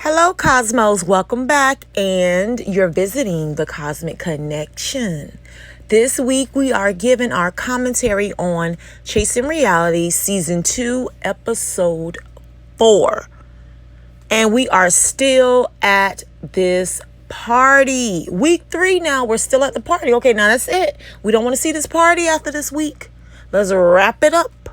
Hello, Cosmos. Welcome back, and you're visiting the Cosmic Connection. This week, we are giving our commentary on Chasing Reality, Season 2, Episode 4. And we are still at this party. Week 3 now, we're still at the party. Okay, now that's it. We don't want to see this party after this week. Let's wrap it up.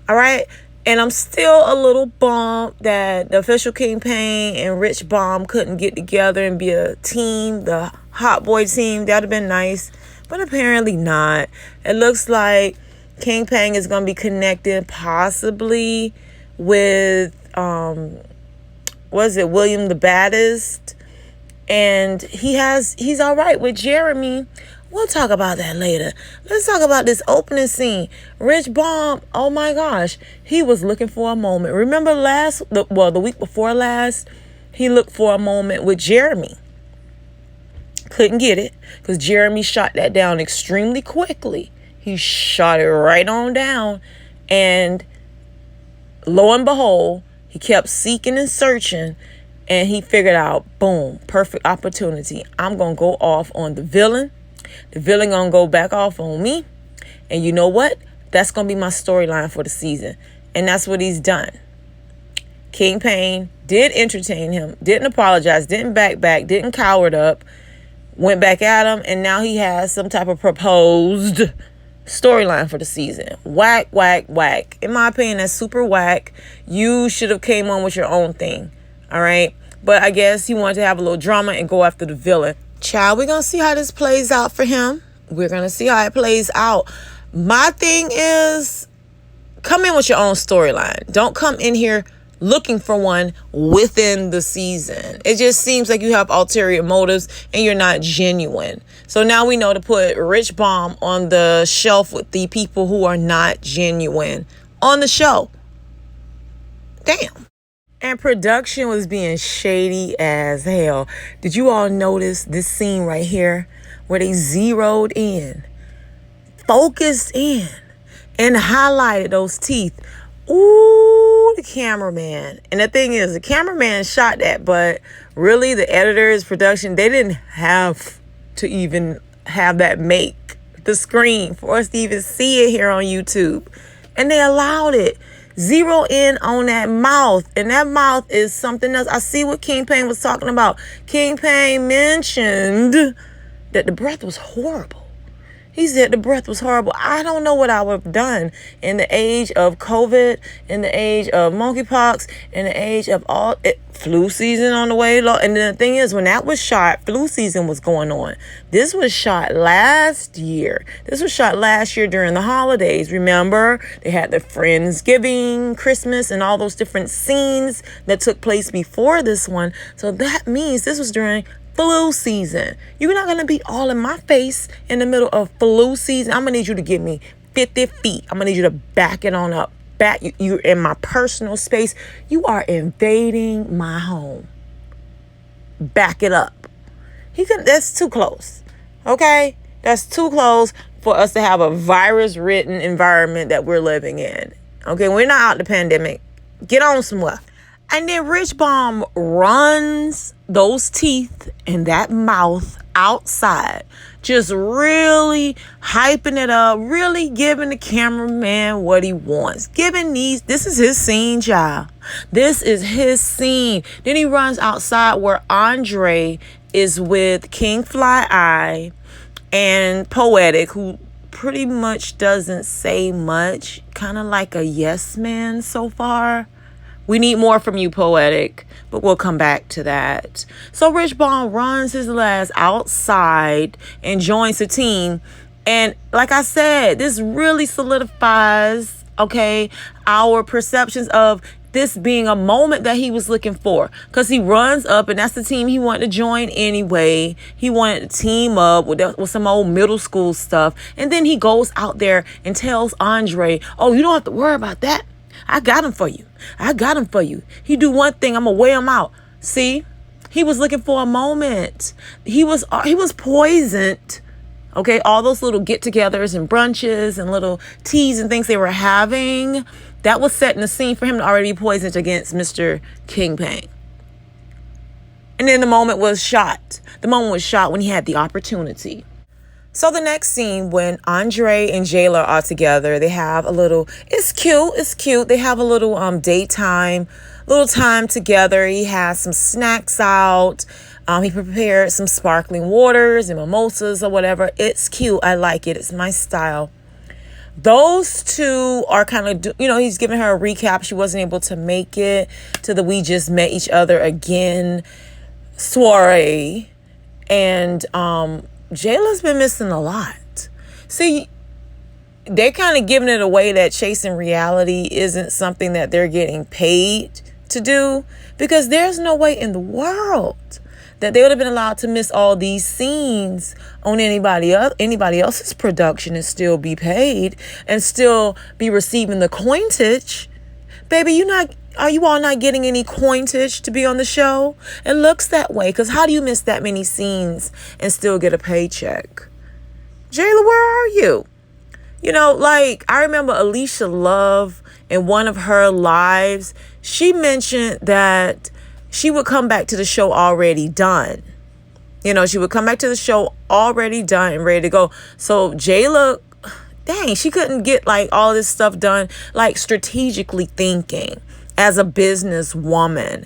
All right? And I'm still a little bummed that the official Kingpin and Rich Bomb couldn't get together and be a team, the Hot Boy team. That would have been nice, but apparently not. It looks like Kingpin is going to be connected possibly with, William the Baddest? And he's all right with Jeremy. We'll talk about that later. Let's talk about this opening scene. Rich Bomb, oh my gosh, he was looking for a moment. Remember the week before last, he looked for a moment with Jeremy. Couldn't get it because Jeremy shot that down extremely quickly. He shot it right on down. And lo and behold, he kept seeking and searching. And he figured out, boom, perfect opportunity. I'm going to go off on the villain. The villain gonna go back off on me. And you know what? That's gonna be my storyline for the season. And that's what he's done. Kingpin did entertain him, didn't apologize, didn't back, didn't coward up, went back at him, and now he has some type of proposed storyline for the season. Whack, whack, whack. In my opinion, that's super whack. You should have came on with your own thing. All right? But I guess he wanted to have a little drama and go after the villain. Child, we're going to see how this plays out for him. We're going to see how it plays out. My thing is, come in with your own storyline. Don't come in here looking for one within the season. It just seems like you have ulterior motives and you're not genuine. So now we know to put Rich Bomb on the shelf with the people who are not genuine on the show. Damn. And production was being shady as hell. Did you all notice this scene right here where they zeroed in, focused in, and highlighted those teeth? Ooh, the cameraman. And the thing is, the cameraman shot that, but really the editors, production, they didn't have to even have that make the screen for us to even see it here on YouTube. And they allowed it. Zero in on that mouth. And that mouth is something else. I see what Kingpin was talking about. Kingpin mentioned that the breath was horrible. He said the breath was horrible. I don't know what I would have done in the age of COVID, in the age of monkeypox, in the age of flu season on the way. And the thing is, when that was shot, flu season was going on. This was shot last year. This was shot last year during the holidays. Remember, they had the Friendsgiving, Christmas, and all those different scenes that took place before this one. So that means this was during flu season. You're not going to be all in my face in the middle of flu season. I'm going to need you to give me 50 feet. I'm going to need you to back it on up. You're in my personal space. You are invading my home. Back it up. That's too close. Okay? That's too close for us to have a virus-ridden environment that we're living in. Okay? We're not out the pandemic. Get on somewhere. And then Rich Bomb runs those teeth and that mouth outside, just really hyping it up, really giving the cameraman what he wants. This is his scene, child. This is his scene. Then he runs outside where Andre is with King Fly Eye and Poetic, who pretty much doesn't say much, kind of like a yes man so far. We need more from you, Poetic, but we'll come back to that. So Rich Bomb runs his last outside and joins the team. And like I said, this really solidifies, our perceptions of this being a moment that he was looking for. Because he runs up, and that's the team he wanted to join anyway. He wanted to team up with some old middle school stuff. And then he goes out there and tells Andre, oh, you don't have to worry about that. I got him for you. He do one thing, I'm going to weigh him out. See, he was looking for a moment. He was poisoned. Okay, all those little get-togethers and brunches and little teas and things they were having, that was setting the scene for him to already be poisoned against Mr. Kingpin. And then the moment was shot. The moment was shot when he had the opportunity. So the next scene, when Andre and Jayla are together, they have a little, it's cute. They have a little daytime, little time together. He has some snacks out. He prepared some sparkling waters and mimosas or whatever. It's cute. I like it. It's my style. Those two are kind of, he's giving her a recap. She wasn't able to make it to the we just met each other again soiree. And Jayla's been missing a lot. See, they're kind of giving it away that chasing reality isn't something that they're getting paid to do, because there's no way in the world that they would have been allowed to miss all these scenes on anybody else's production and still be paid and still be receiving the coinage. Baby, are you all not getting any coinage to be on the show? It looks that way, because how do you miss that many scenes and still get a paycheck? Jayla, where are you? I remember Alicia Love in one of her lives, she mentioned that she would come back to the show already done. She would come back to the show already done and ready to go. So Jayla, dang, she couldn't get all this stuff done, strategically thinking as a businesswoman.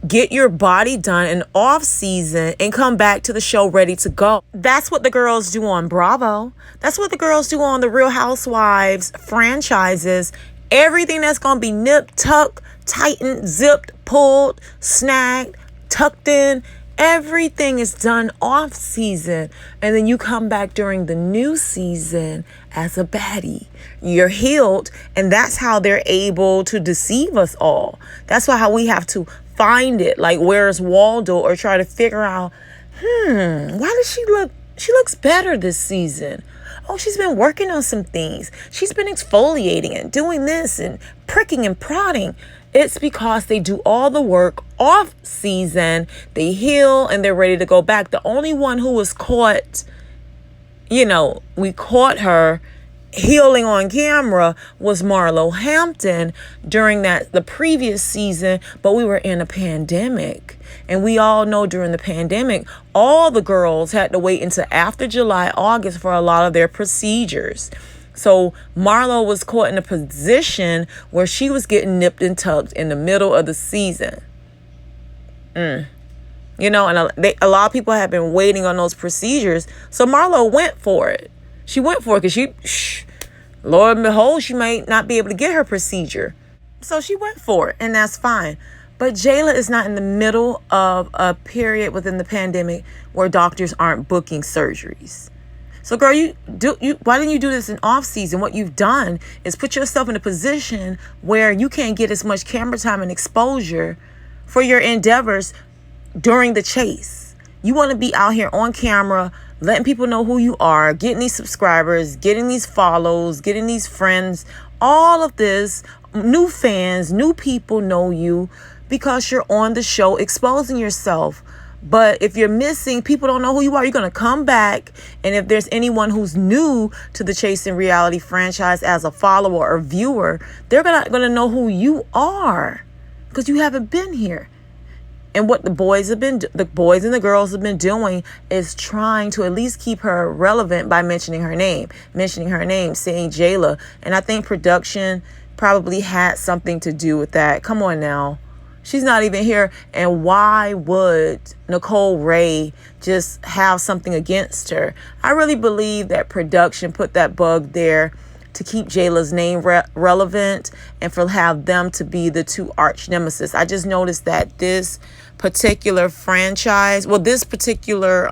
Get your body done in off season and come back to the show ready to go. That's what the girls do on Bravo. That's what the girls do on the Real Housewives franchises. Everything that's going to be nipped, tucked, tightened, zipped, pulled, snagged, tucked in. Everything is done off season. And then you come back during the new season as a baddie. You're healed. And that's how they're able to deceive us all. That's how we have to find it. Like, where's Waldo? Or try to figure out, why does she looks better this season? Oh, she's been working on some things. She's been exfoliating and doing this and pricking and prodding. It's because they do all the work off season. They heal and they're ready to go back. The only one who was caught, we caught her healing on camera was Marlo Hampton during the previous season, but we were in a pandemic. And we all know during the pandemic, all the girls had to wait until after July, August for a lot of their procedures. So Marlo was caught in a position where she was getting nipped and tucked in the middle of the season. And a lot of people have been waiting on those procedures. So Marlo went for it. She went for it because Lord and behold, she might not be able to get her procedure. So she went for it, and that's fine. But Jayla is not in the middle of a period within the pandemic where doctors aren't booking surgeries. So girl, why didn't you do this in off season? What you've done is put yourself in a position where you can't get as much camera time and exposure for your endeavors during the chase. You want to be out here on camera, letting people know who you are, getting these subscribers, getting these follows, getting these friends, all of this, new fans, new people know you because you're on the show exposing yourself. But if you're missing, people don't know who you are. You're going to come back. And if there's anyone who's new to the Chasing Reality franchise as a follower or viewer, they're not going to know who you are because you haven't been here. And what the boys and the girls have been doing is trying to at least keep her relevant by mentioning her name, saying Jayla. And I think production probably had something to do with that. Come on now. She's not even here. And why would Nicole Ray just have something against her? I really believe that production put that bug there to keep Jayla's name relevant and for have them to be the two arch nemesis. I just noticed that this particular franchise, this particular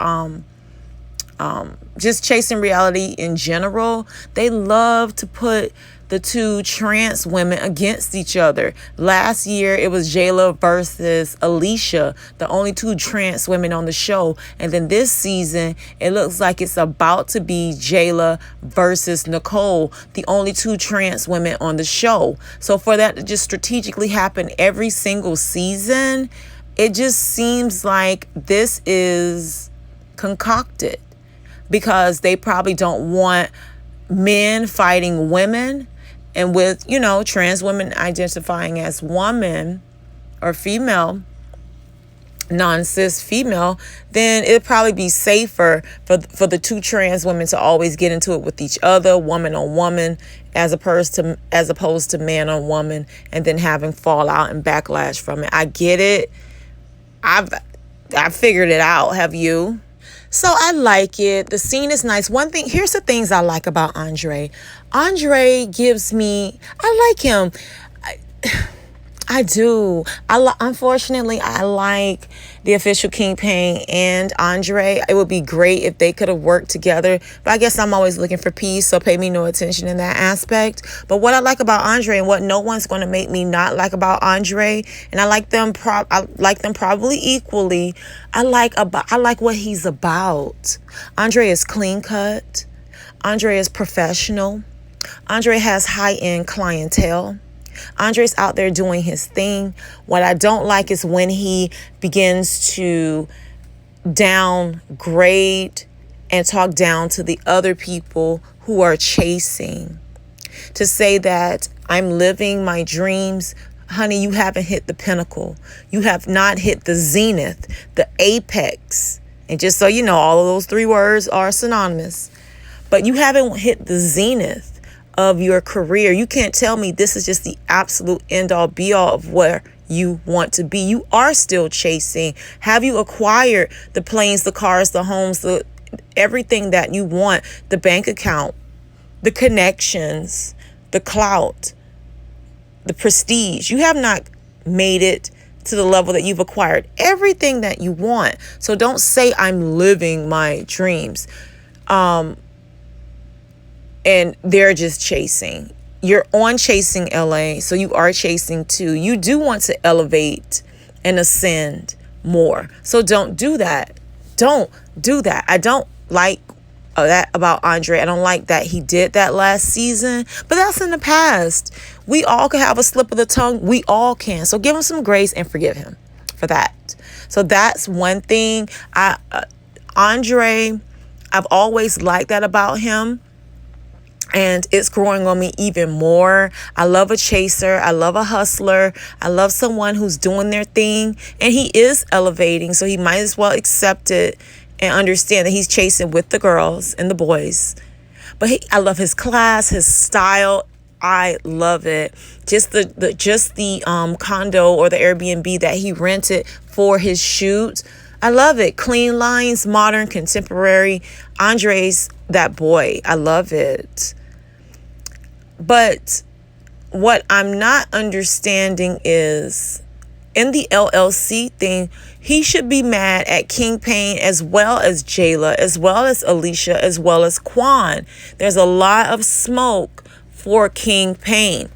just Chasing Reality in general, they love to put the two trans women against each other. Last year, it was Jayla versus Alicia, the only two trans women on the show. And then this season, it looks like it's about to be Jayla versus Nicole, the only two trans women on the show. So for that to just strategically happen every single season, it just seems like this is concocted because they probably don't want men fighting women. And with, trans women identifying as woman or female, non-cis female, then it'd probably be safer for the two trans women to always get into it with each other, woman on woman, as opposed to man on woman, and then having fallout and backlash from it. I get it. I figured it out. Have you? So I like it. The scene is nice. Here's the things I like about Andre. Andre gives me, I like him. I do. Unfortunately, I like the official Kingpin and Andre. It would be great if they could have worked together. But I guess I'm always looking for peace, so pay me no attention in that aspect. But what I like about Andre, and what no one's going to make me not like about Andre, and I like them probably equally. I like what he's about. Andre is clean cut. Andre is professional. Andre has high-end clientele. Andre's out there doing his thing. What I don't like is when he begins to downgrade and talk down to the other people who are chasing. To say that I'm living my dreams, honey, you haven't hit the pinnacle. You have not hit the zenith, the apex. And just so you know, all of those three words are synonymous. But you haven't hit the zenith of your career. You can't tell me this is just the absolute end all be all of where you want to be. You are still chasing. Have you acquired the planes, the cars, the homes, everything that you want, the bank account, the connections, the clout, the prestige? You have not made it to the level that you've acquired everything that you want. So don't say I'm living my dreams. And they're just chasing. You're on Chasing LA, so you are chasing too. You do want to elevate and ascend more. So don't do that. Don't do that. I don't like that about Andre. I don't like that he did that last season, but that's in the past. We all can have a slip of the tongue. We all can. So give him some grace and forgive him for that. So that's one thing. Andre, I've always liked that about him. And it's growing on me even more. I love a chaser. I love a hustler. I love someone who's doing their thing. And he is elevating, so he might as well accept it and understand that he's chasing with the girls and the boys. But I love his class, his style. I love it. Just the condo or the Airbnb that he rented for his shoot. I love it. Clean lines, modern, contemporary. Andre's that boy. I love it. But what I'm not understanding is in the LLC thing, he should be mad at Kingpin as well as Jayla, as well as Alicia, as well as Quan. There's a lot of smoke for Kingpin.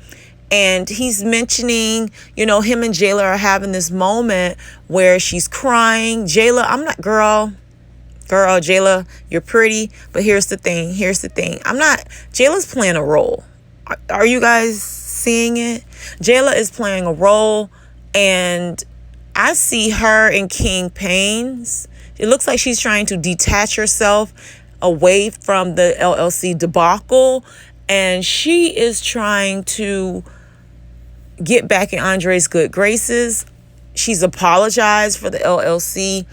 And he's mentioning, him and Jayla are having this moment where she's crying. Jayla, Jayla, you're pretty, but here's the thing. Jayla's playing a role. Are you guys seeing it? Jayla is playing a role, and I see her in Kingpin's. It looks like she's trying to detach herself away from the LLC debacle, and she is trying to get back in Andre's good graces. She's apologized for the LLC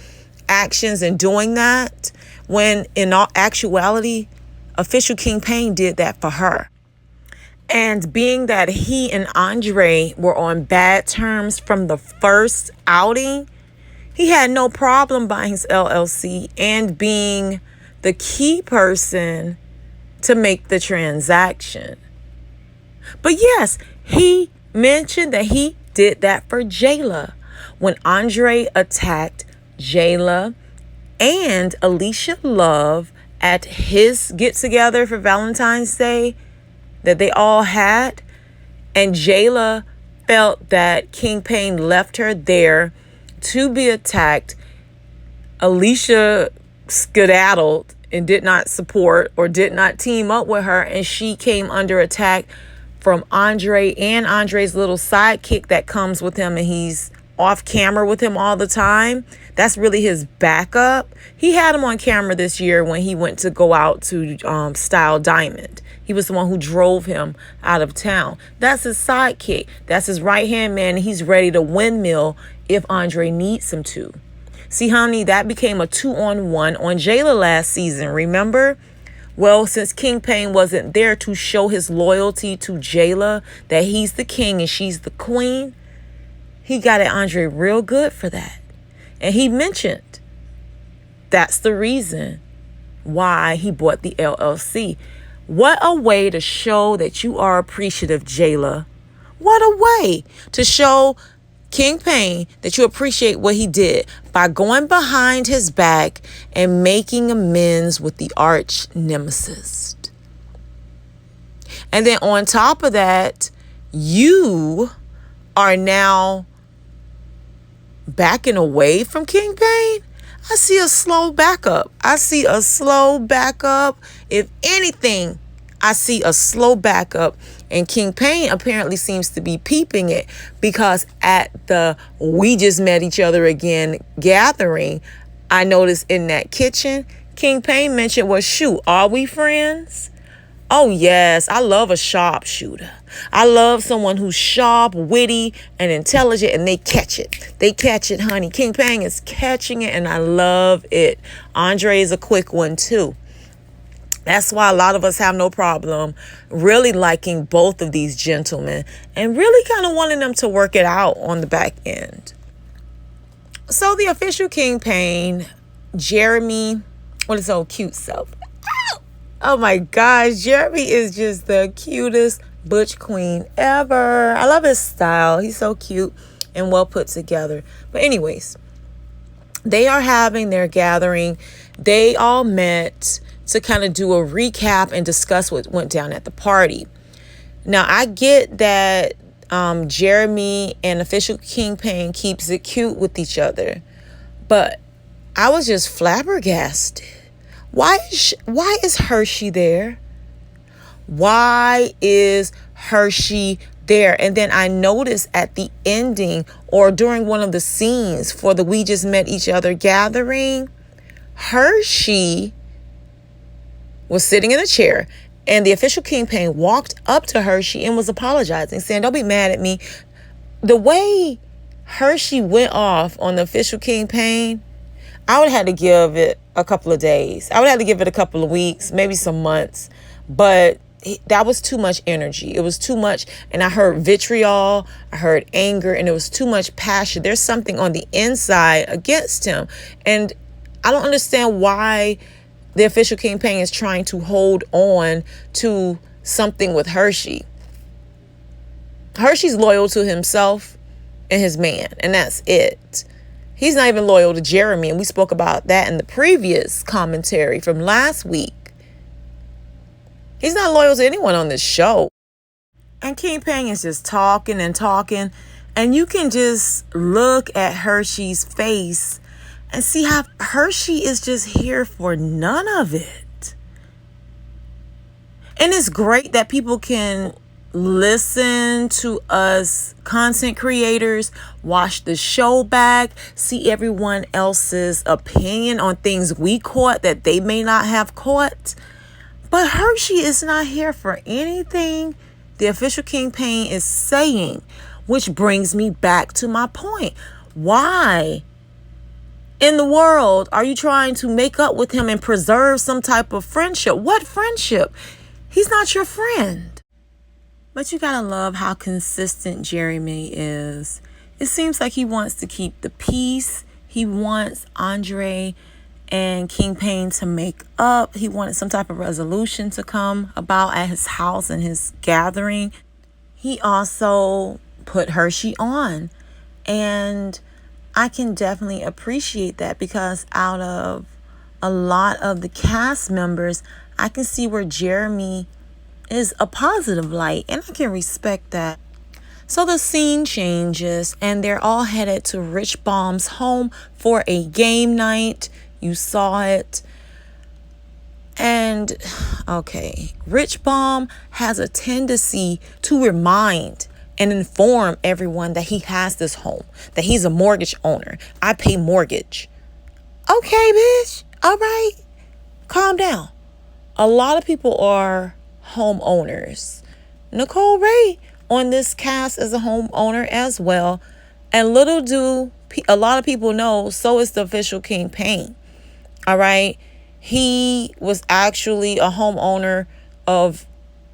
actions and doing that, when in all actuality, official Kingpin did that for her. And being that he and Andre were on bad terms from the first outing, he had no problem buying his LLC and being the key person to make the transaction. But yes, he mentioned that he did that for Jayla. When Andre attacked Jayla and Alicia Love at his get-together for Valentine's Day that they all had, and Jayla felt that Kingpin left her there to be attacked, Alicia skedaddled and did not support or did not team up with her, and she came under attack from Andre and Andre's little sidekick that comes with him, and he's off camera with him all the time. That's really his backup. He had him on camera this year when he went to go out to Style Diamond. He was the one who drove him out of town. That's his sidekick. That's his right-hand man. He's ready to windmill if Andre needs him to. See, honey, that became a 2-on-1 on Jayla last season, remember? Well, since King Pain wasn't there to show his loyalty to Jayla, that he's the king and she's the queen, he got at Andre real good for that. And he mentioned that's the reason why he bought the LLC. What a way to show that you are appreciative, Jayla. What a way to show King Pain that you appreciate what he did by going behind his back and making amends with the arch nemesis. And then on top of that, you are now backing away from King Pain. I see a slow backup. If anything, I see a slow backup. And King Pain apparently seems to be peeping it, because at the We Just Met Each Other Again gathering, I noticed in that kitchen, King Pain mentioned, well, shoot, are we friends? Oh, yes, I love a sharpshooter. I love someone who's sharp, witty, and intelligent, and they catch it. They catch it, honey. King Pain is catching it, and I love it. Andre is a quick one, too. That's why a lot of us have no problem really liking both of these gentlemen and really kind of wanting them to work it out on the back end. So the official King Pain, Jeremy, with his old cute self. Oh my gosh, Jeremy is just the cutest butch queen ever. I love his style. He's so cute and well put together. But anyways, they are having their gathering. They all met to kind of do a recap and discuss what went down at the party. Now, I get that Jeremy and official King Pain keeps it cute with each other, but I was just flabbergasted. Why is Hershey there? Why is Hershey there? And then I noticed at the ending or during one of the scenes for the We Just Met Each Other gathering, Hershey was sitting in a chair and the official King Pain walked up to Hershey and was apologizing, saying, don't be mad at me. The way Hershey went off on the official King Pain, I would have had to give it a couple of days. I would have to give it a couple of weeks, maybe some months. But that was too much energy. It was too much. And I heard vitriol. I heard anger. And it was too much passion. There's something on the inside against him. And I don't understand why the official King Pain is trying to hold on to something with Hershey. Hershey's loyal to himself and his man. And that's it. He's not even loyal to Jeremy, and we spoke about that in the previous commentary from last week. He's not loyal to anyone on this show. And King Pain is just talking and talking, and you can just look at Hershey's face and see how Hershey is just here for none of it. And it's great that people can listen to us content creators, watch the show back, see everyone else's opinion on things we caught that they may not have caught. But Hershey is not here for anything the official King Pain is saying, which brings me back to my point. Why in the world are you trying to make up with him and preserve some type of friendship? What friendship? He's not your friend. But you gotta love how consistent Jeremy is. It seems like he wants to keep the peace. He wants Andre and King Pain to make up. He wanted some type of resolution to come about at his house and his gathering. He also put Hershey on. And I can definitely appreciate that, because out of a lot of the cast members, I can see where Jeremy is a positive light, and I can respect that. So the scene changes and they're all headed to Rich Baum's home for a game night. You saw it. And okay, Rich Baum has a tendency to remind and inform everyone that he has this home, that he's a mortgage owner. I pay mortgage. Okay, bitch. All right. Calm down. A lot of people are homeowners. Nicole Ray on this cast is a homeowner as well. And little do a lot of people know, so is the official King Pain. All right. He was actually a homeowner of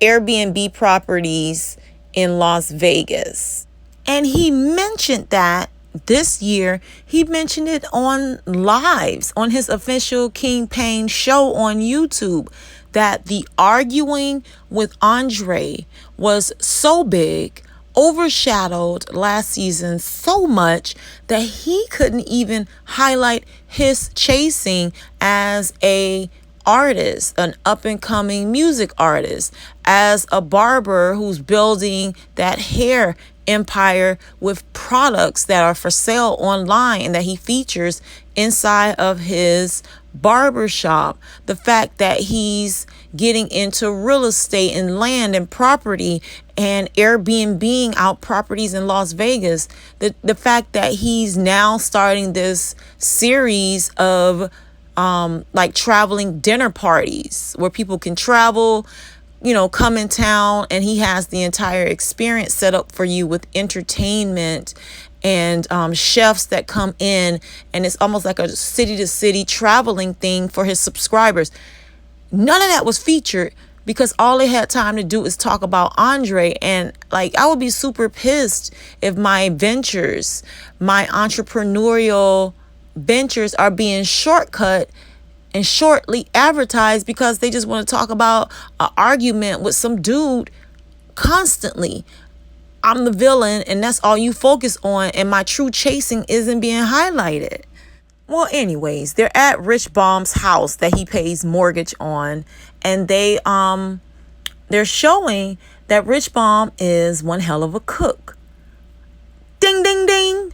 Airbnb properties in Las Vegas. And he mentioned that this year, he mentioned it on lives on his official King Pain show on YouTube, that the arguing with Andre was so big, overshadowed last season so much that he couldn't even highlight his chasing as a artist, an up and coming music artist, as a barber who's building that hair empire with products that are for sale online and that he features inside of his barbershop. The fact that he's getting into real estate and land and property and Airbnb out properties in Las Vegas. The fact that he's now starting this series of like traveling dinner parties where people can travel, come in town, and he has the entire experience set up for you with entertainment and chefs that come in, and it's almost like a city to city traveling thing for his subscribers. None of that was featured because all they had time to do is talk about Andre. And like, I would be super pissed if my ventures, my entrepreneurial ventures are being shortcut and shortly advertised because they just want to talk about an argument with some dude constantly. I'm the villain and that's all you focus on, and my true chasing isn't being highlighted. Well, anyways, they're at Rich Baum's house that he pays mortgage on, and they're showing that Rich Baum is one hell of a cook. Ding, ding, ding.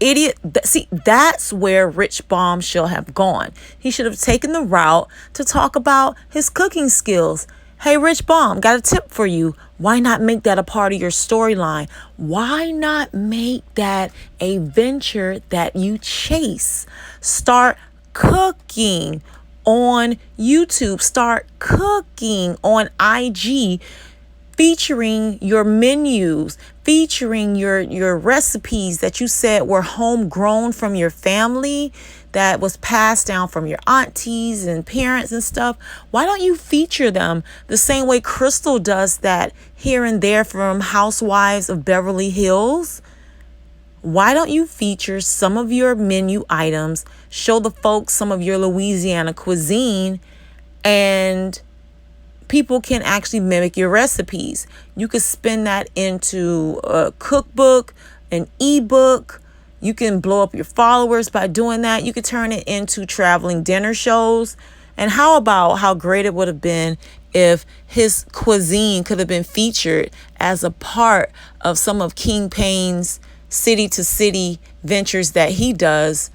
Idiot. See, that's where Rich Baum should have gone. He should have taken the route to talk about his cooking skills. Hey, Rich Baum, got a tip for you. Why not make that a part of your storyline? Why not make that a venture that you chase? Start cooking on YouTube. Start cooking on IG, featuring your menus, featuring your recipes that you said were homegrown from your family, that was passed down from your aunties and parents and stuff. Why don't you feature them the same way Crystal does that here and there from Housewives of Beverly Hills? Why don't you feature some of your menu items, show the folks some of your Louisiana cuisine, and people can actually mimic your recipes. You could spin that into a cookbook, an ebook. You can blow up your followers by doing that. You could turn it into traveling dinner shows. And how about how great it would have been if his cuisine could have been featured as a part of some of King Pain's city to city ventures that he does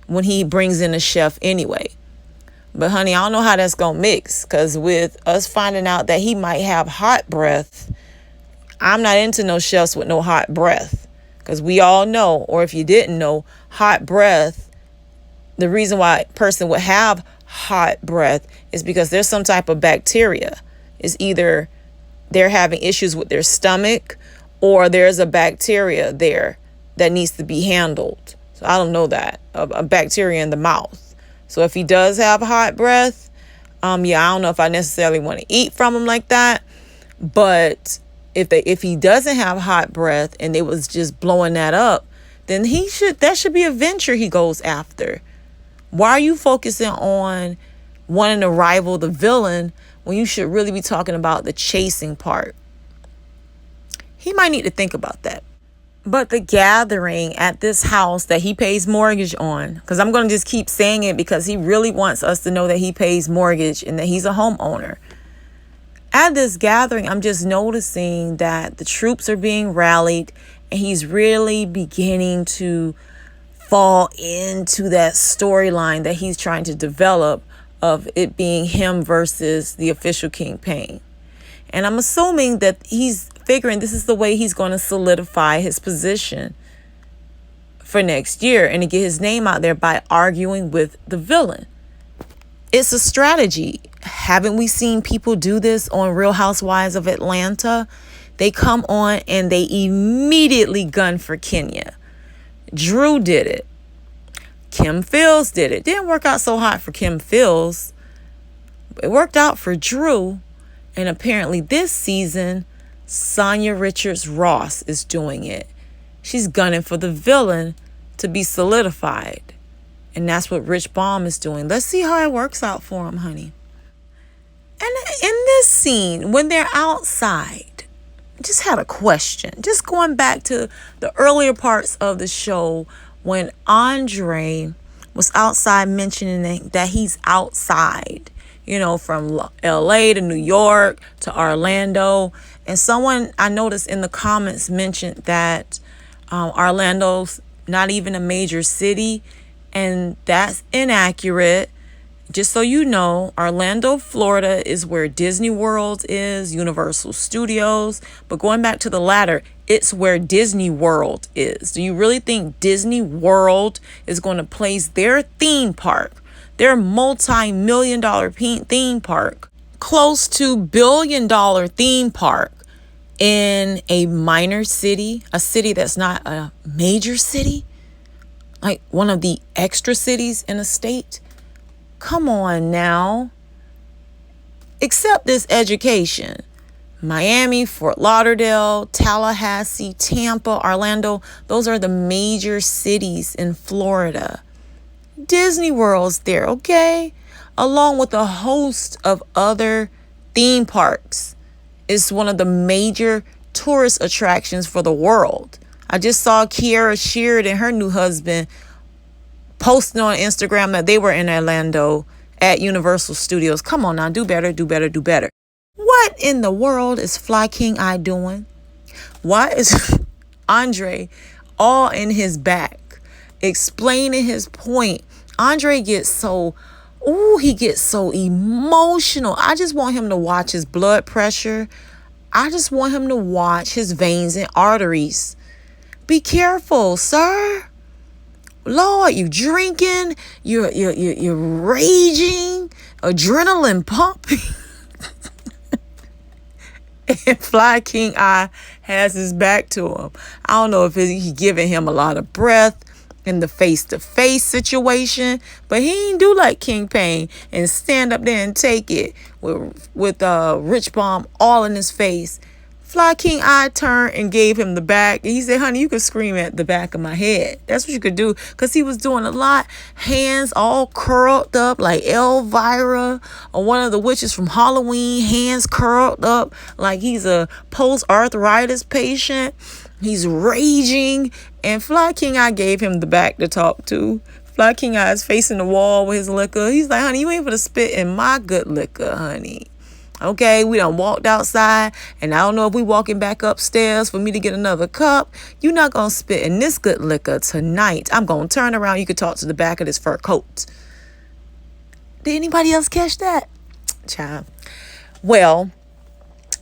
when he brings in a chef anyway. But honey, I don't know how that's going to mix, because with us finding out that he might have hot breath, I'm not into no chefs with no hot breath. Because we all know, or if you didn't know, hot breath, the reason why a person would have hot breath is because there's some type of bacteria. It's either they're having issues with their stomach or there's a bacteria there that needs to be handled. So I don't know that, a bacteria in the mouth. So if he does have hot breath, I don't know if I necessarily want to eat from him like that. But if he doesn't have hot breath and they was just blowing that up, then that should be a venture he goes after. Why are you focusing on wanting to rival the villain when you should really be talking about the chasing part? He might need to think about that. But the gathering at this house that he pays mortgage on, because I'm going to just keep saying it because he really wants us to know that he pays mortgage and that he's a homeowner. At this gathering, I'm just noticing that the troops are being rallied and he's really beginning to fall into that storyline that he's trying to develop of it being him versus the official King Pain. And I'm assuming that he's figuring this is the way he's going to solidify his position for next year and to get his name out there by arguing with the villain. It's a strategy. Haven't we seen people do this on Real Housewives of Atlanta? They come on and they immediately gun for Kenya. Drew did it. Kim Fields did it. Didn't work out so hot for Kim Fields. It worked out for Drew. And apparently this season, Sonia Richards-Ross is doing it. She's gunning for the villain to be solidified. And that's what Rich Baum is doing. Let's see how it works out for him, honey. And in this scene, when they're outside, I just had a question. Just going back to the earlier parts of the show when Andre was outside mentioning that he's outside, from LA to New York to Orlando. And someone I noticed in the comments mentioned that Orlando's not even a major city. And that's inaccurate. Just so you know, Orlando, Florida is where Disney World is, Universal Studios. But going back to the latter, it's where Disney World is. Do you really think Disney World is going to place their theme park, their multi-million-dollar theme park, close to billion-dollar theme park in a minor city, a city that's not a major city, like one of the extra cities in a state? Come on now. Accept this education. Miami, Fort Lauderdale, Tallahassee, Tampa, Orlando, those are the major cities in Florida. Disney World's there, okay? Along with a host of other theme parks. It's one of the major tourist attractions for the world. I just saw Kiara Sheard and her new husband posting on Instagram that they were in Orlando at Universal Studios. Come on now, do better, do better, do better. What in the world is Fly King Eye doing? Why is Andre all in his back, explaining his point? Andre gets so emotional. I just want him to watch his blood pressure. I just want him to watch his veins and arteries. Be careful, sir. Lord, you drinking, you're raging, adrenaline pumping. And Fly King Eye has his back to him. I don't know if he's giving him a lot of breath in the face-to-face situation, but he ain't do like King Payne and stand up there and take it with Rich Baum all in his face. Fly King Eye turned and gave him the back. And he said, honey, you could scream at the back of my head. That's what you could do. Because he was doing a lot. Hands all curled up like Elvira or one of the witches from Halloween. Hands curled up like he's a post-arthritis patient. He's raging. And Fly King Eye gave him the back to talk to. Fly King Eye is facing the wall with his liquor. He's like, honey, you ain't gonna spit in my good liquor, honey. Okay, we done walked outside, and I don't know if we walking back upstairs for me to get another cup. You're not going to spit in this good liquor tonight. I'm going to turn around. You could talk to the back of this fur coat. Did anybody else catch that? Child. Well,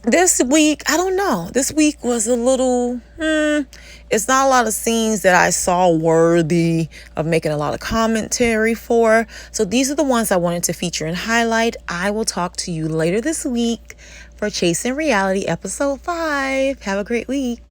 this week, I don't know. This week was a little, it's not a lot of scenes that I saw worthy of making a lot of commentary for. So these are the ones I wanted to feature and highlight. I will talk to you later this week for Chasing Reality Episode 5. Have a great week.